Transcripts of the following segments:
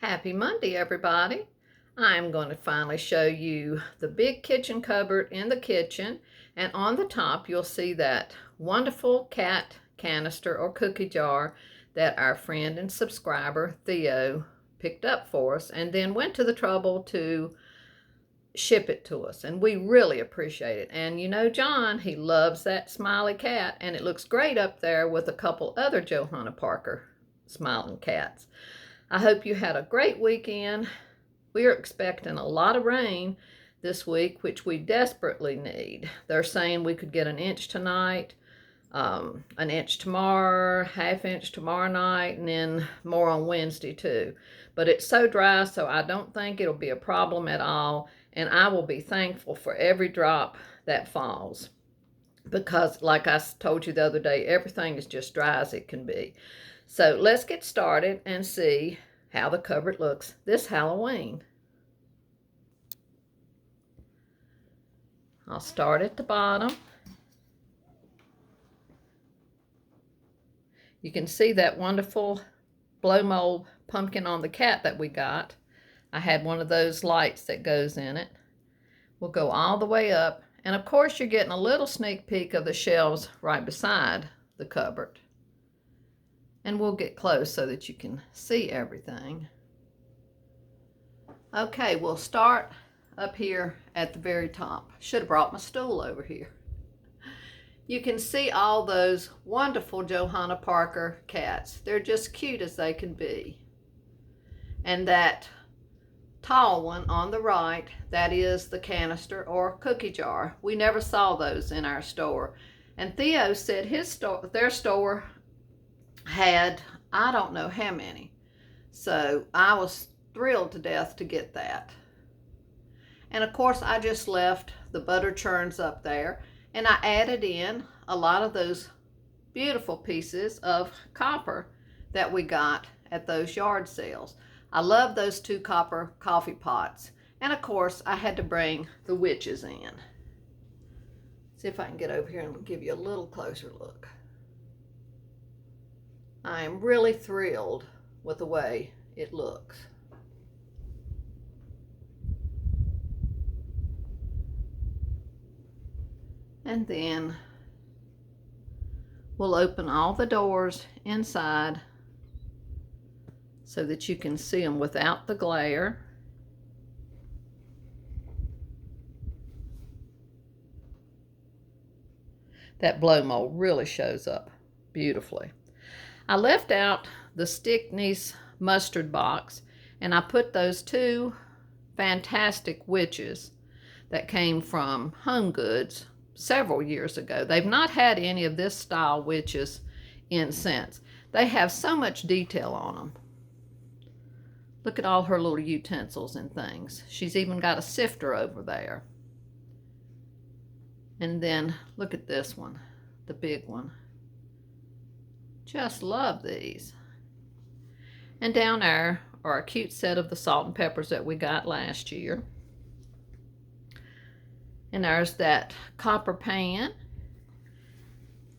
Happy Monday, everybody. I'm going to finally show you the big kitchen cupboard in the kitchen, and on the top you'll see that wonderful cat canister or cookie jar that our friend and subscriber Theo picked up for us and then went to the trouble to ship it to us, and we really appreciate it. And you know John, he loves that smiley cat, and it looks great up there with a couple other Johanna Parker smiling cats. I hope you had a great weekend. We are expecting a lot of rain this week, which we desperately need. They're saying we could get an inch tonight, an inch tomorrow, half inch tomorrow night, and then more on Wednesday too. But it's so dry, so I don't think it'll be a problem at all, and I will be thankful for every drop that falls, because like I told you the other day, everything is just dry as it can be. So let's get started and see how the cupboard looks this Halloween. I'll start at the bottom. You can see that wonderful blow mold pumpkin on the cat that we got. I had one of those lights that goes in it. We'll go all the way up, and of course you're getting a little sneak peek of the shelves right beside the cupboard. And we'll get close so that you can see everything. Okay, we'll start up here at the very top. Should have brought my stool over here. You can see all those wonderful Johanna Parker cats. They're just cute as they can be. And that tall one on the right, that is the canister or cookie jar. We never saw those in our store. And Theo said their store had I don't know how many, so I was thrilled to death to get that. And of course I just left the butter churns up there, and I added in a lot of those beautiful pieces of copper that we got at those yard sales. I love those 2 copper coffee pots, and of course I had to bring the witches in. See if I can get over here and give you a little closer look. I am really thrilled with the way it looks. And then we'll open all the doors inside so that you can see them without the glare. That blow mold really shows up beautifully. I left out the Stickney's mustard box, and I put those 2 fantastic witches that came from Home Goods several years ago. They've not had any of this style witches in since. They have so much detail on them. Look at all her little utensils and things. She's even got a sifter over there. And then look at this one, the big one. Just love these. And down there are a cute set of the salt and peppers that we got last year. And there's that copper pan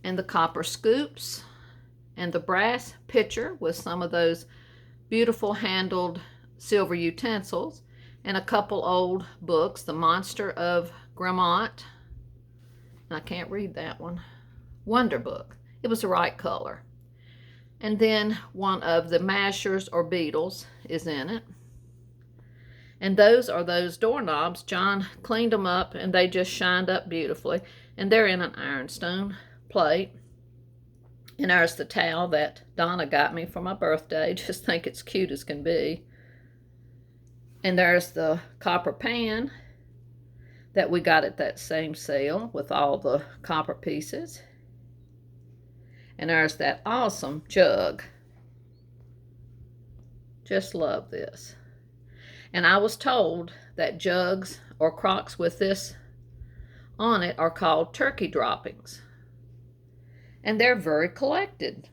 and the copper scoops and the brass pitcher with some of those beautiful handled silver utensils, and a couple old books, The Monster of Gramont, and I can't read that one, Wonder Book. It was the right color. And then one of the mashers or beetles is in it. And those are those doorknobs. John cleaned them up and they just shined up beautifully. And they're in an ironstone plate. And there's the towel that Donna got me for my birthday. Just think it's cute as can be. And there's the copper pan that we got at that same sale with all the copper pieces. And there's that awesome jug. Just love this. And I was told that jugs or crocks with this on it are called turkey droppings. And they're very collected.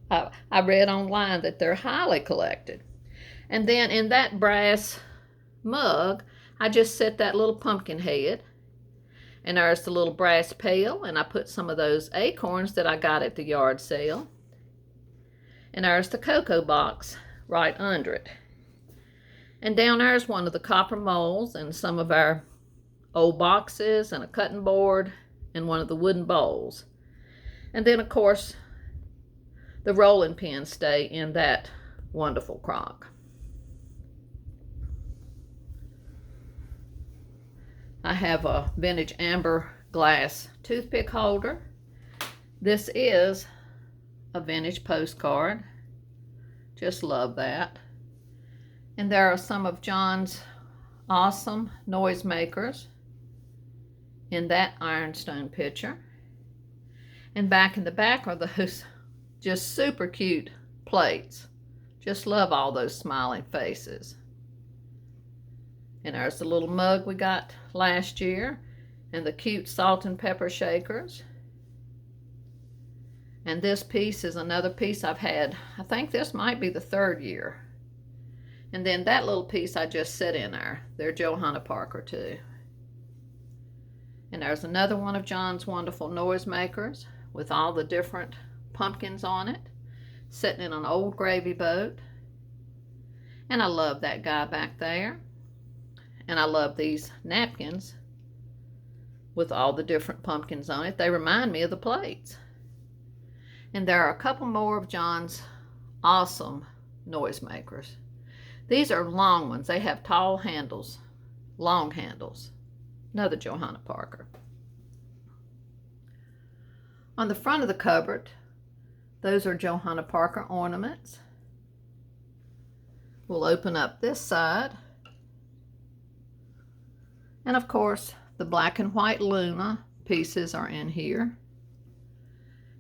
I read online that they're highly collected. And then in that brass mug, I just set that little pumpkin head. And there's the little brass pail, and I put some of those acorns that I got at the yard sale. And there's the cocoa box right under it. And down there is one of the copper molds and some of our old boxes and a cutting board and one of the wooden bowls. And then, of course, the rolling pins stay in that wonderful crock. I have a vintage amber glass toothpick holder. This is a vintage postcard. Just love that. And there are some of John's awesome noisemakers in that ironstone picture. And back in the back are those just super cute plates. Just love all those smiling faces. And there's the little mug we got last year, and the cute salt and pepper shakers. And this piece is another piece I've had. I think this might be the 3rd year. And then that little piece I just set in there. They're Johanna Parker too. And there's another one of John's wonderful noisemakers with all the different pumpkins on it, sitting in an old gravy boat. And I love that guy back there. And I love these napkins with all the different pumpkins on it. They remind me of the plates. And there are a couple more of John's awesome noisemakers. These are long ones. They have tall handles, long handles. Another Johanna Parker. On the front of the cupboard, those are Johanna Parker ornaments. We'll open up this side. And of course, the black and white Luna pieces are in here.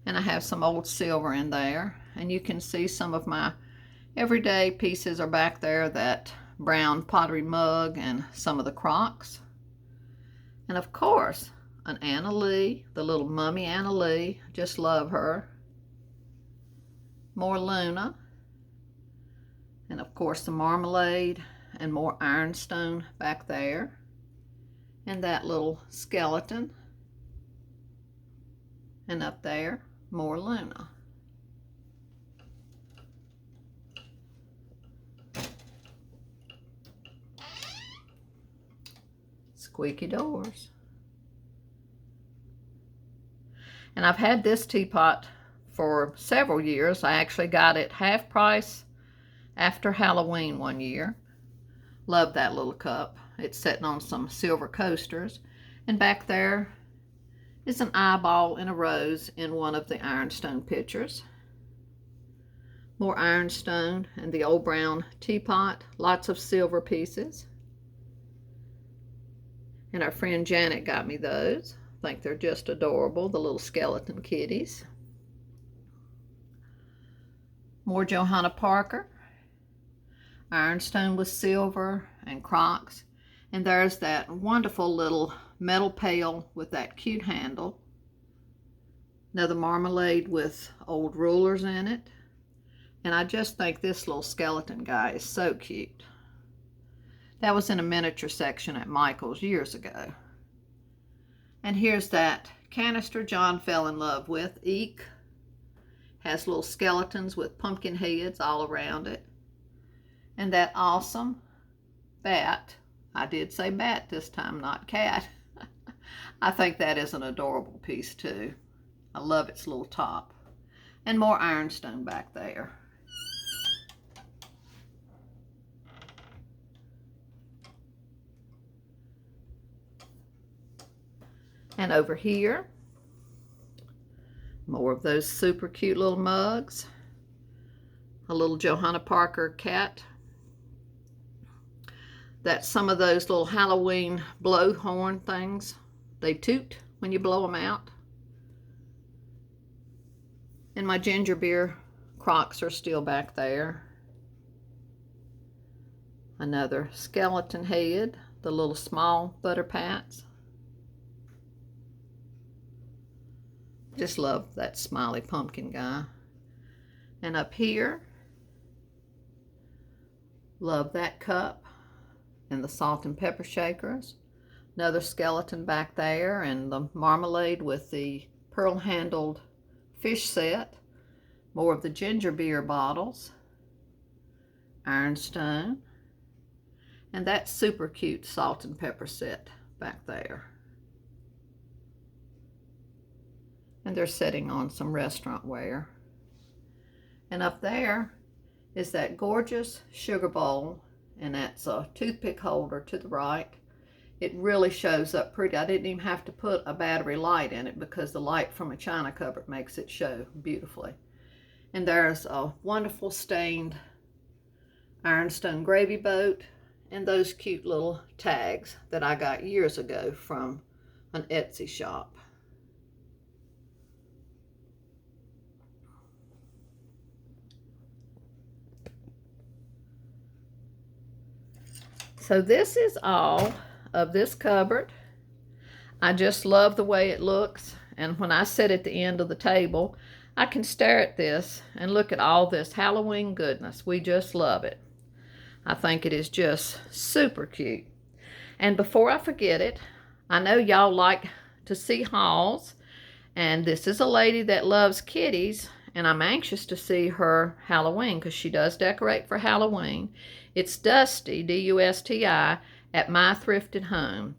And I have some old silver in there. And you can see some of my everyday pieces are back there, that brown pottery mug and some of the crocks. And of course, an Anna Lee, the little mummy Anna Lee. Just love her. More Luna. And of course the marmalade and more ironstone back there. And that little skeleton. And up there, more Luna. Squeaky doors. And I've had this teapot for several years. I actually got it half price after Halloween one year. Love that little cup. It's sitting on some silver coasters. And back there is an eyeball and a rose in one of the ironstone pictures. More ironstone and the old brown teapot. Lots of silver pieces. And our friend Janet got me those. I think they're just adorable, the little skeleton kitties. More Johanna Parker. Ironstone with silver and crocks. And there's that wonderful little metal pail with that cute handle. Another marmalade with old rulers in it. And I just think this little skeleton guy is so cute. That was in a miniature section at Michael's years ago. And here's that canister John fell in love with, Eek. Has little skeletons with pumpkin heads all around it. And that awesome bat. I did say bat this time, not cat. I think that is an adorable piece too. I love its little top. And more ironstone back there. And over here, more of those super cute little mugs. A little Johanna Parker cat. That's some of those little Halloween blowhorn things. They toot when you blow them out. And my ginger beer crocks are still back there. Another skeleton head, the little small butter pats. Just love that smiley pumpkin guy. And up here, love that cup and the salt and pepper shakers. Another skeleton back there, and the marmalade with the pearl-handled fish set. More of the ginger beer bottles. Ironstone. And that super cute salt and pepper set back there. And they're sitting on some restaurant ware. And up there is that gorgeous sugar bowl, and that's a toothpick holder to the right. It really shows up pretty. I didn't even have to put a battery light in it because the light from a china cupboard makes it show beautifully. And there's a wonderful stained ironstone gravy boat and those cute little tags that I got years ago from an Etsy shop. So this is all of this cupboard. I just love the way it looks, and when I sit at the end of the table, I can stare at this and look at all this Halloween goodness. We just love it. I think it is just super cute. And before I forget it, I know y'all like to see hauls, and this is a lady that loves kitties, and I'm anxious to see her Halloween because she does decorate for Halloween. It's Dusty, D-U-S-T-I, at My Thrifted Home.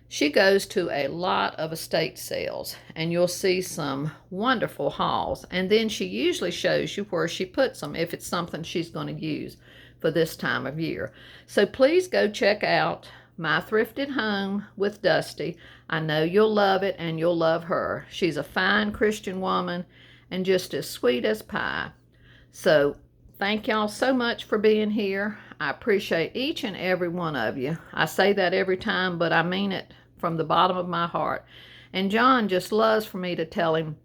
She goes to a lot of estate sales, and you'll see some wonderful hauls. And then she usually shows you where she puts them if it's something she's going to use for this time of year. So please go check out My Thrifted Home with Dusty. I know you'll love it, and you'll love her. She's a fine Christian woman and just as sweet as pie. So thank y'all so much for being here. I appreciate each and every one of you. I say that every time, but I mean it from the bottom of my heart. And John just loves for me to tell him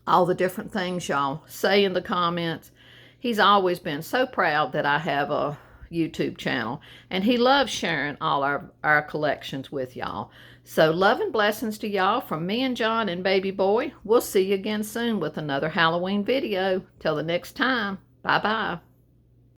all the different things y'all say in the comments. He's always been so proud that I have a YouTube channel, and he loves sharing all our collections with y'all. So love and blessings to y'all from me and John and baby boy. We'll see you again soon with another Halloween video. Till the next time, bye-bye.